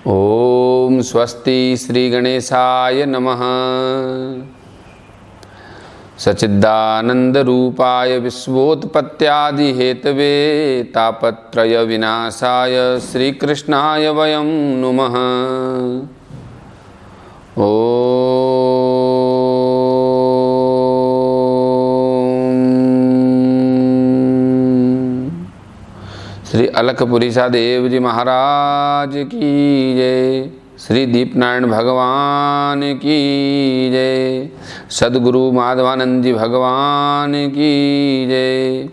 ओम स्वस्ति श्री गणेशाय नमः। सच्चिदानंद रूपाय विश्वोत्पत्त्यादि हेतवे तापत्रय विनाशाय श्रीकृष्णाय वयं नुमः। श्री अलकपुरीसा देव जी महाराज की जय। श्री दीपनारायण भगवान की जय। सद्गुरु माधवानंद जी भगवान की जय।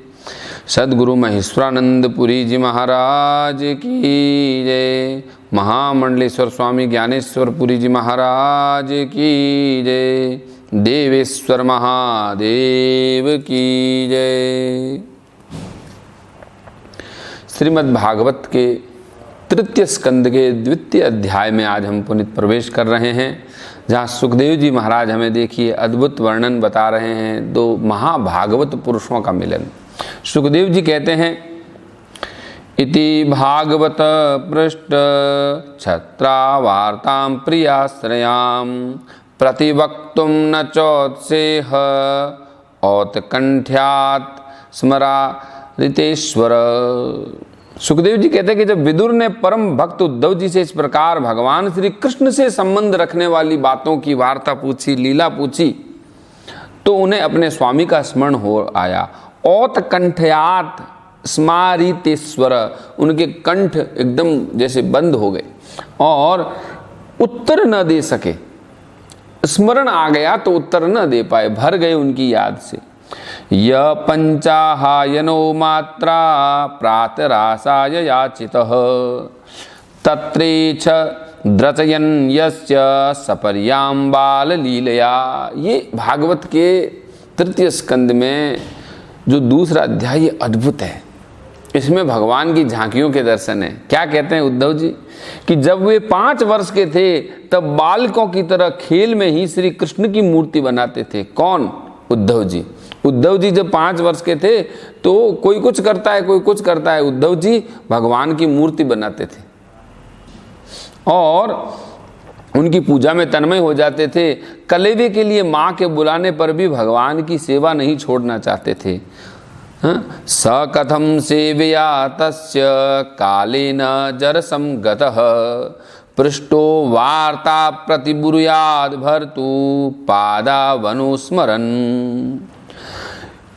सद्गुरु महेश्वरानंद पुरी जी महाराज की जय। महामंडलेश्वर स्वामी ज्ञानेश्वर पुरी जी महाराज की जय। देवेश्वर महादेव की जय। श्रीमद् भागवत के तृतीय स्कंद के द्वितीय अध्याय में आज हम पुनित प्रवेश कर रहे हैं, जहाँ सुखदेव जी महाराज हमें देखिए अद्भुत वर्णन बता रहे हैं दो महाभागवत पुरुषों का मिलन। सुखदेव जी कहते हैं, इति भागवत पृष्ठ छत्रावार्तां प्रियाश्रयां प्रतिवक्तुं न चोत्सेह औत्कंठ्यात् स्मरा रितेश्वर। सुखदेव जी कहते हैं कि जब विदुर ने परम भक्त उद्धव जी से इस प्रकार भगवान श्री कृष्ण से संबंध रखने वाली बातों की वार्ता पूछी, लीला पूछी, तो उन्हें अपने स्वामी का स्मरण हो आया। औत्कंठ्यात् स्मारितेश्वर, उनके कंठ एकदम जैसे बंद हो गए और उत्तर न दे सके। स्मरण आ गया तो उत्तर न दे पाए, भर गए उनकी याद से। य पंचाहायनो मात्रा प्रातरासाय याचितः तत्रेछ द्रचयन् यस्य सपर्यां बाल लीलया। ये भागवत के तृतीय स्कंद में जो दूसरा अध्याय, ये अद्भुत है। इसमें भगवान की झांकियों के दर्शन है। क्या कहते हैं उद्धव जी कि जब वे 5 वर्ष के थे तब बालकों की तरह खेल में ही श्री कृष्ण की मूर्ति बनाते थे। कौन? उद्धव जी। उद्धव जी जब 5 वर्ष के थे तो कोई कुछ करता है, कोई कुछ करता है, उद्धव जी भगवान की मूर्ति बनाते थे और उनकी पूजा में तन्मय हो जाते थे। कलेवे के लिए माँ के बुलाने पर भी भगवान की सेवा नहीं छोड़ना चाहते थे। स कथम सेवया तस्य कालेन जरसं गतः पृष्ठो वार्ता प्रतिबुरुयाद भर्तु पादावनुस्मरन्।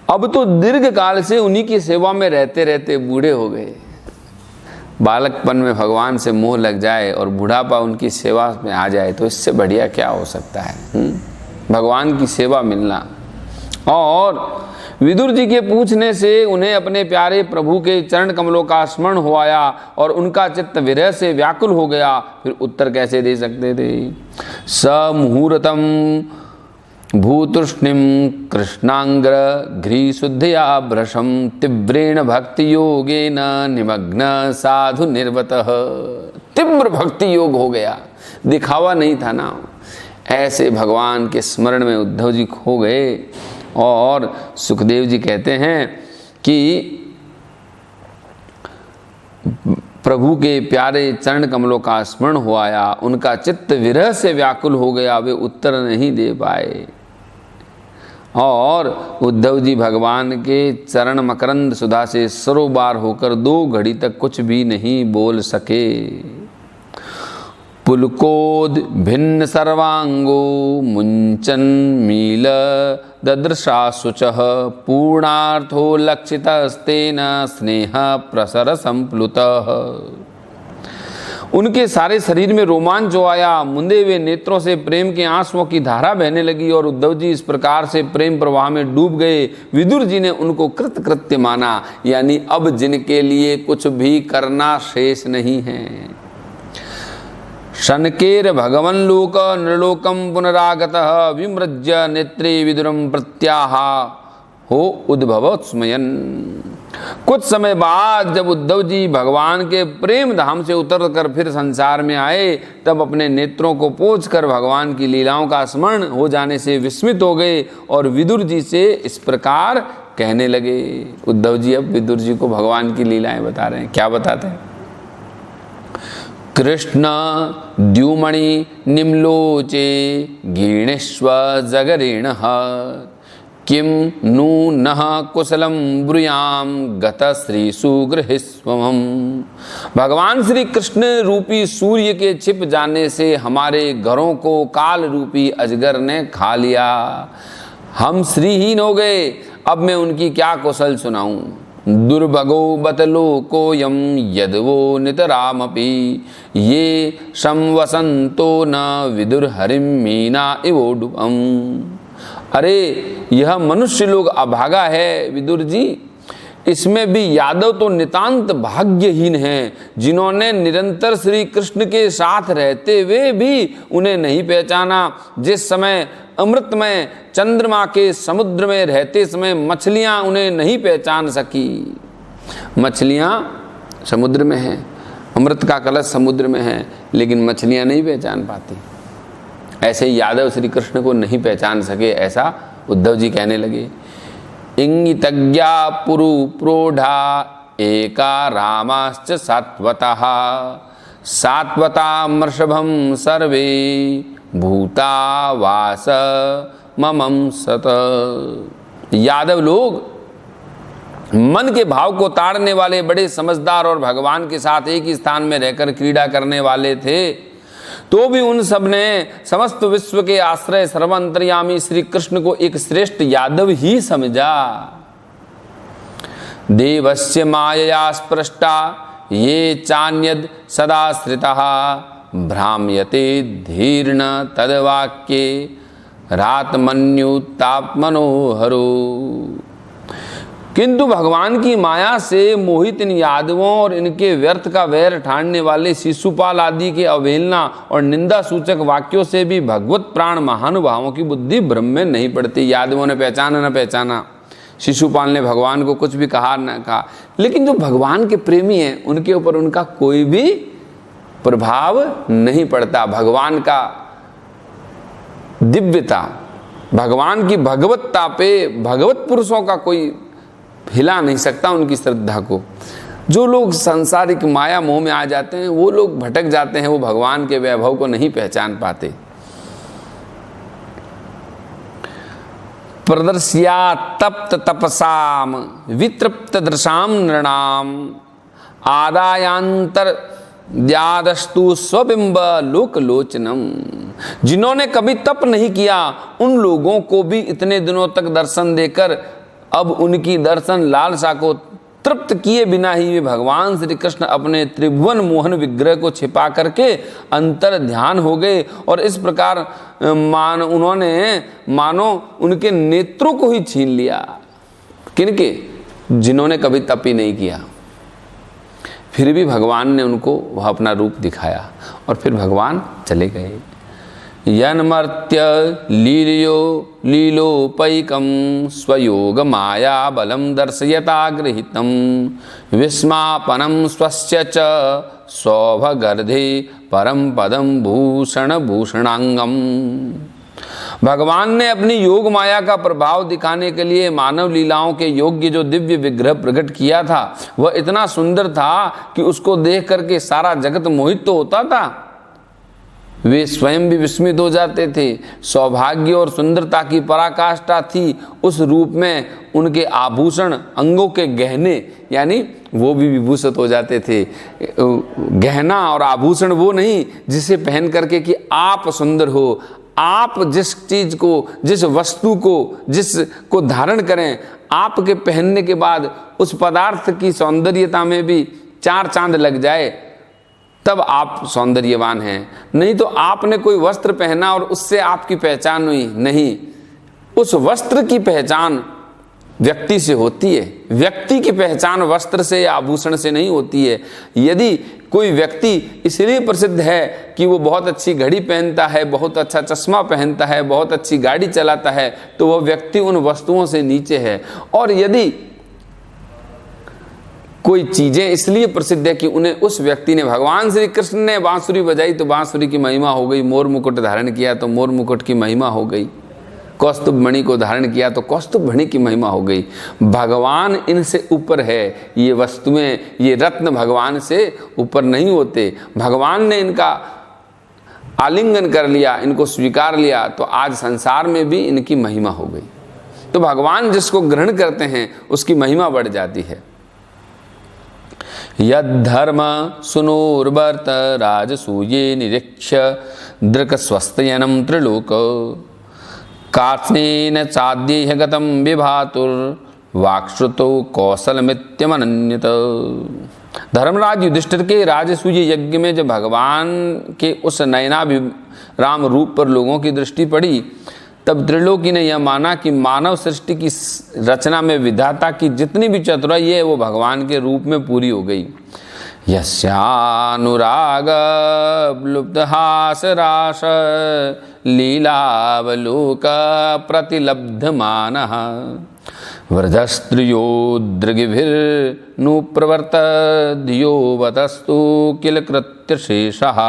अब तो दीर्घ काल से उन्हीं की सेवा में रहते रहते बूढ़े हो गए। बालकपन में भगवान से मोह लग जाए और बुढ़ापा उनकी सेवा में आ जाए तो इससे बढ़िया क्या हो सकता है। भगवान की सेवा मिलना। और विदुर जी के पूछने से उन्हें अपने प्यारे प्रभु के चरण कमलों का स्मरण हो आया और उनका चित्त विरह से व्याकुल हो गया। फिर उत्तर कैसे दे सकते थे। स मुहूर्तम भूतुष्णिम कृष्णांग्र घ्री शुद्धया भ्रशम तीव्रेण भक्ति योगेन निमग्न साधु निर्वतः। तीव्र भक्ति योग हो गया, दिखावा नहीं था ना। ऐसे भगवान के स्मरण में उद्धव जी खो गए। और सुखदेव जी कहते हैं कि प्रभु के प्यारे चरण कमलों का स्मरण हो आया, उनका चित्त विरह से व्याकुल हो गया, वे उत्तर नहीं दे पाए। और उद्धव जी भगवान के चरण मकरंद सुधा से सरोबार होकर 2 घड़ी तक कुछ भी नहीं बोल सके। पुलकोद भिन्न सर्वांगो मुंचन मील ददृशाशुचः पूर्णार्थो लक्षितस्तेन स्नेह प्रसर संप्लुतः। उनके सारे शरीर में रोमांच जो आया, मुंदे हुए नेत्रों से प्रेम के आंसुओं की धारा बहने लगी और उद्धव जी इस प्रकार से प्रेम प्रवाह में डूब गए। विदुर जी ने उनको कृतकृत्य माना, यानी अब जिनके लिए कुछ भी करना शेष नहीं है। शनकेर भगवन लोक नृलोकम पुनरागतः विमृज्य नेत्रे विदुरम प्रत्याह हो उद्भव स्मयन। कुछ समय बाद जब उद्धव जी भगवान के प्रेम धाम से उतरकर फिर संसार में आए, तब अपने नेत्रों को पोंछकर भगवान की लीलाओं का स्मरण हो जाने से विस्मित हो गए और विदुर जी से इस प्रकार कहने लगे। उद्धव जी अब विदुर जी को भगवान की लीलाएं बता रहे हैं। क्या बताते हैं? कृष्ण द्युमणि निम्लोचे गीर्णेष्व जगरेणः किम नु नः कुशलम ब्रूयाम गत श्री सुगृहिस्वम। भगवान श्री कृष्ण रूपी सूर्य के छिप जाने से हमारे घरों को काल रूपी अजगर ने खा लिया, हम श्रीहीन हो गए। अब मैं उनकी क्या कुशल सुनाऊं। दुर्भगो बतलोकोयम यदवो नितरामपि ये संवसंतो न विदुर हरिम मीना इवोडुपम। अरे यह मनुष्य लोग अभागा है विदुर जी, इसमें भी यादव तो नितांत भाग्यहीन हैं, जिन्होंने निरंतर श्री कृष्ण के साथ रहते हुए भी उन्हें नहीं पहचाना। जिस समय अमृतमय चंद्रमा के समुद्र में रहते समय मछलियां उन्हें नहीं पहचान सकी। मछलियां समुद्र में हैं, अमृत का कलश समुद्र में है, लेकिन मछलियां नहीं पहचान पाती। ऐसे यादव श्री कृष्ण को नहीं पहचान सके, ऐसा उद्धव जी कहने लगे। इंगितज्ञा पुरु प्रोढ़ा एका रामाश्च सात्वतः सात्वता मर्षभम सर्वे भूता वास ममम सत। यादव लोग मन के भाव को ताड़ने वाले बड़े समझदार और भगवान के साथ एक ही स्थान में रहकर क्रीड़ा करने वाले थे, तो भी उन सब ने समस्त विश्व के आश्रय सर्वांतर्यामी श्री कृष्ण को एक श्रेष्ठ यादव ही समझा। देवस्य मायया स्पृष्टा ये चान्यद सदाश्रितः भ्राम्यते धीर्न तद्वाक्ये रातमन्युतात्मनोहरो। किंतु भगवान की माया से मोहित इन यादवों और इनके व्यर्थ का वैर ठानने वाले शिशुपाल आदि के अवहेलना और निंदा सूचक वाक्यों से भी भगवत प्राण महानुभावों की बुद्धि भ्रम में नहीं पड़ती। यादवों ने पहचाना न पहचाना, शिशुपाल ने भगवान को कुछ भी कहा न कहा, लेकिन जो भगवान के प्रेमी हैं उनके ऊपर उनका कोई भी प्रभाव नहीं पड़ता। भगवान का दिव्यता, भगवान की भगवत्ता पे भगवत पुरुषों का कोई हिला नहीं सकता उनकी श्रद्धा को। जो लोग सांसारिक माया मोह में आ जाते हैं वो लोग भटक जाते हैं, वो भगवान के वैभव को नहीं पहचान पाते। प्रदर्श्या तप्त तपसाम वितृप्त दृशाम नृणाम आदायांतर द्यादस्तु स्वबिंब लोकलोचनम। जिन्होंने कभी तप नहीं किया उन लोगों को भी इतने दिनों तक दर्शन देकर अब उनकी दर्शन लालसा को तृप्त किए बिना ही वे भगवान श्री कृष्ण अपने त्रिभुवन मोहन विग्रह को छिपा करके अंतर ध्यान हो गए। और इस प्रकार उन्होंने मानो उनके नेत्रों को ही छीन लिया। किनके? जिन्होंने कभी तप ही नहीं किया। फिर भी भगवान ने उनको वह अपना रूप दिखाया और फिर भगवान चले गए। यन्मर्त्य लील्यो लीलोपैकं स्वयोग माया बलम दर्शयता गृहीतं विस्मापनं स्वस्य च सौभगर्धे परम पदम भूषण भूषणांगम। भगवान ने अपनी योग माया का प्रभाव दिखाने के लिए मानव लीलाओं के योग्य जो दिव्य विग्रह प्रकट किया था वह इतना सुंदर था कि उसको देख करके सारा जगत मोहित तो होता था, वे स्वयं भी विस्मित हो जाते थे। सौभाग्य और सुंदरता की पराकाष्ठा थी उस रूप में। उनके आभूषण, अंगों के गहने, यानी वो भी विभूषित हो जाते थे। गहना और आभूषण वो नहीं जिसे पहन करके कि आप सुंदर हो। आप जिस चीज को, जिस वस्तु को, जिसको धारण करें, आपके पहनने के बाद उस पदार्थ की सौंदर्यता में भी चार चांद लग जाए तब आप सौंदर्यवान हैं। नहीं तो आपने कोई वस्त्र पहना और उससे आपकी पहचान हुई नहीं। उस वस्त्र की पहचान व्यक्ति से होती है। व्यक्ति की पहचान वस्त्र से या आभूषण से नहीं होती है। यदि कोई व्यक्ति इसलिए प्रसिद्ध है कि वो बहुत अच्छी घड़ी पहनता है, बहुत अच्छा चश्मा पहनता है, बहुत अच्छी गाड़ी चलाता है, तो वह व्यक्ति उन वस्तुओं से नीचे है। और यदि कोई चीजें इसलिए प्रसिद्ध है कि उन्हें उस व्यक्ति ने, भगवान श्री कृष्ण ने बांसुरी बजाई तो बांसुरी की महिमा हो गई, मोर मुकुट धारण किया तो मोर मुकुट की महिमा हो गई। कौस्तुभ मणि को धारण किया तो कौस्तुभ मणि की महिमा हो गई। भगवान इनसे ऊपर है, ये वस्तुएं, ये रत्न भगवान से ऊपर नहीं होते। भगवान ने इनका आलिंगन कर लिया, इनको स्वीकार लिया, तो आज संसार में भी इनकी महिमा हो गई। तो भगवान जिसको ग्रहण करते हैं उसकी महिमा बढ़ जाती है। यद्धर्म सुनोर्वर्त राजसूये निरीक्ष्य दृक् स्वस्तयनम त्रिलोक कार्त्स्नेन चाद्येह गतम विभातुर वाक्श्रुतो कौशलमित्यमनन्यत। धर्मराज युधिष्ठिर के राजसूय यज्ञ में जब भगवान के उस नयनाभिराम रूप पर लोगों की दृष्टि पड़ी, तब त्रिलोकी ने यह माना कि मानव सृष्टि की रचना में विधाता की जितनी भी चतुराई है वो भगवान के रूप में पूरी हो गई। यस्यानुराग लुब्धहास रास लीलावलोक प्रतिलब्धमानः व्रजस्त्रियो दृगिभिर्नुप्रवर्त धियो वतस्तु किल कृत्य शेषः।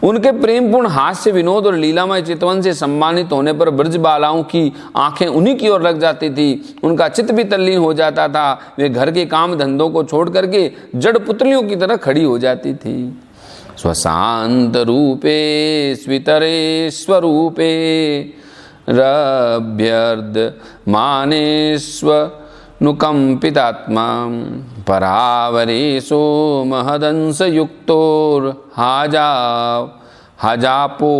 उनके प्रेमपूर्ण हास्य विनोद और लीलामय चितवन से सम्मानित होने पर ब्रज बालाओं की आंखें उन्हीं की ओर लग जाती थी, उनका चित्त भी तल्लीन हो जाता था। वे घर के काम धंधों को छोड़ करके जड़ पुतलियों की तरह खड़ी हो जाती थी। स्वशांत रूपे स्वितरे स्वरूपे रभ्यर्द मानेस्व नुकंपितात्मा परावरेशो महदंस युक्तोर हाजापो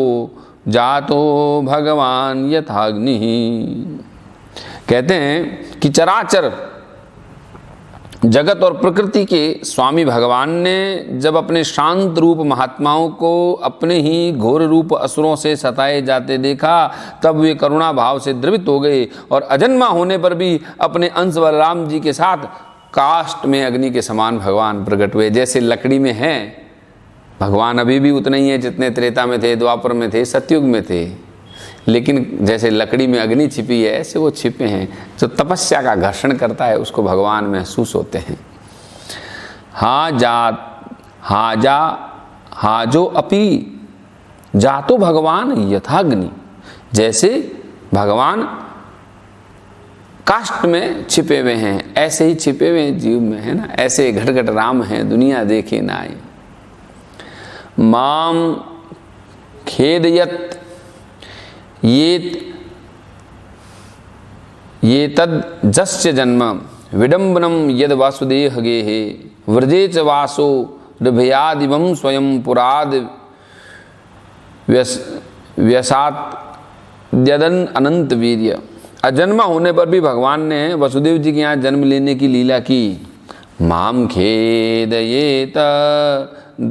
जातो भगवान यथाग्नि। कहते हैं कि चराचर जगत और प्रकृति के स्वामी भगवान ने जब अपने शांत रूप महात्माओं को अपने ही घोर रूप असुरों से सताए जाते देखा, तब वे करुणा भाव से द्रवित हो गए और अजन्मा होने पर भी अपने अंश बलराम जी के साथ काष्ठ में अग्नि के समान भगवान प्रकट हुए। जैसे लकड़ी में हैं भगवान अभी भी उतने ही हैं जितने त्रेता में थे, द्वापर में थे, सतयुग में थे, लेकिन जैसे लकड़ी में अग्नि छिपी है ऐसे वो छिपे हैं। जो तपस्या का घर्षण करता है उसको भगवान महसूस होते हैं। हाजो अपि जातो भगवान यथाग्नि। जैसे भगवान काष्ठ में छिपे हुए हैं ऐसे ही छिपे हुए जीव में है ना, ऐसे घट घट राम हैं दुनिया देखे नाय। माम खेदयत ये तद जस्य जन्म विडंबनम यद वासुदेह गेहे व्रजे च वासो ऋभयादिवम स्वयं पुराद व्यसात यदन अनंत वीर्य। अजन्मा होने पर भी भगवान ने वसुदेव जी के यहाँ जन्म लेने की लीला की। माम खेदयेत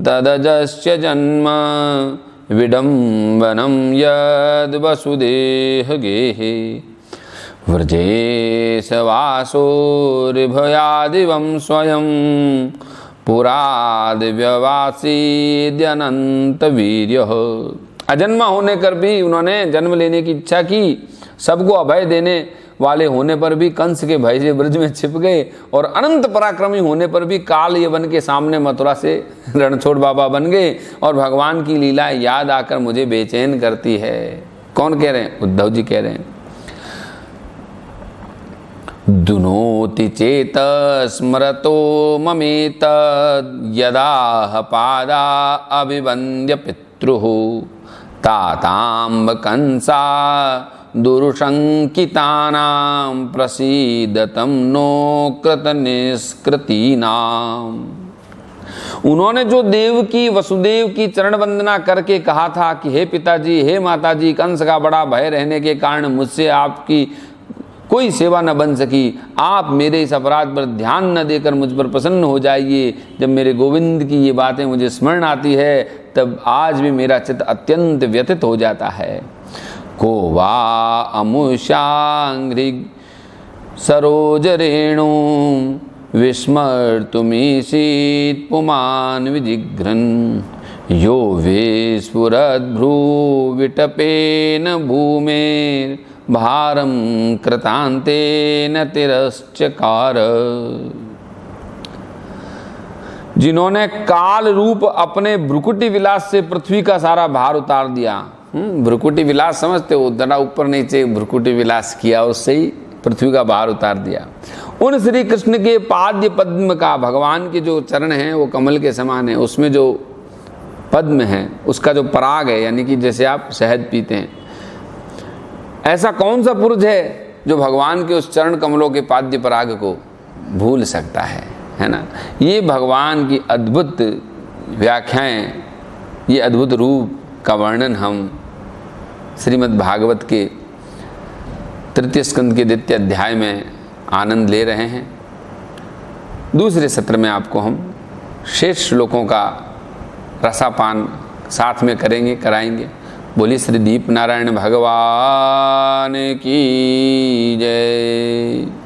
तदजस्य जन्म विडंबनम यद वसुदेह गेहे व्रजेश वासो ऋभयादिवम स्वयं पुराद व्यवासीद्यनंत वीर्य। अजन्मा होने कर भी उन्होंने जन्म लेने की इच्छा की। सबको अभय देने वाले होने पर भी कंस के भय से ब्रज में छिप गए और अनंत पराक्रमी होने पर भी काल यवन के सामने मथुरा से रणछोड़ बाबा बन गए। और भगवान की लीला याद आकर मुझे बेचैन करती है। कौन कह रहे हैं? उद्धव जी कह रहे हैं। दुनोति चेत स्मरतो ममेत यदा पादा अभिवन्द्य पितृः ताताम्ब कंसा दुरुशंकितानां प्रसीदतं नो कृतनिष्कृतीनाम्। उन्होंने जो देव की वसुदेव की चरण वंदना करके कहा था कि हे पिताजी, हे माताजी, कंस का बड़ा भय रहने के कारण मुझसे आपकी कोई सेवा न बन सकी, आप मेरे इस अपराध पर ध्यान न देकर मुझ पर प्रसन्न हो जाइए। जब मेरे गोविंद की ये बातें मुझे स्मरण आती है तब आज भी मेरा चित्त अत्यंत व्यथित हो जाता है। को वा अमुषांघ्रि सरोज रेणु विस्मर्तुमीसीत् पुमान् विजिघ्रन् यो विस्फुरद्भ्रू विटपेन भूमेर् भारं कृतान्तेन तिरश्चकार। जिन्होंने काल रूप अपने भ्रुकुटी विलास से पृथ्वी का सारा भार उतार दिया, भ्रुकुटी विलास समझते हो, जरा ऊपर नीचे भ्रुकुटी विलास किया, उससे ही पृथ्वी का भार उतार दिया। उन श्री कृष्ण के पाद्य पद्म का, भगवान के जो चरण हैं वो कमल के समान है, उसमें जो पद्म है उसका जो पराग है, यानी कि जैसे आप शहद पीते हैं, ऐसा कौन सा पुरुष है जो भगवान के उस चरण कमलों के पाद्य पराग को भूल सकता है ना। ये भगवान की अद्भुत व्याख्याएं, ये अद्भुत रूप का वर्णन हम श्रीमद् भागवत के तृतीय स्कंद के द्वितीय अध्याय में आनंद ले रहे हैं। दूसरे सत्र में आपको हम शेष श्लोकों का रसापान साथ में कराएंगे। बोलिए श्री दीप नारायण भगवान की जय।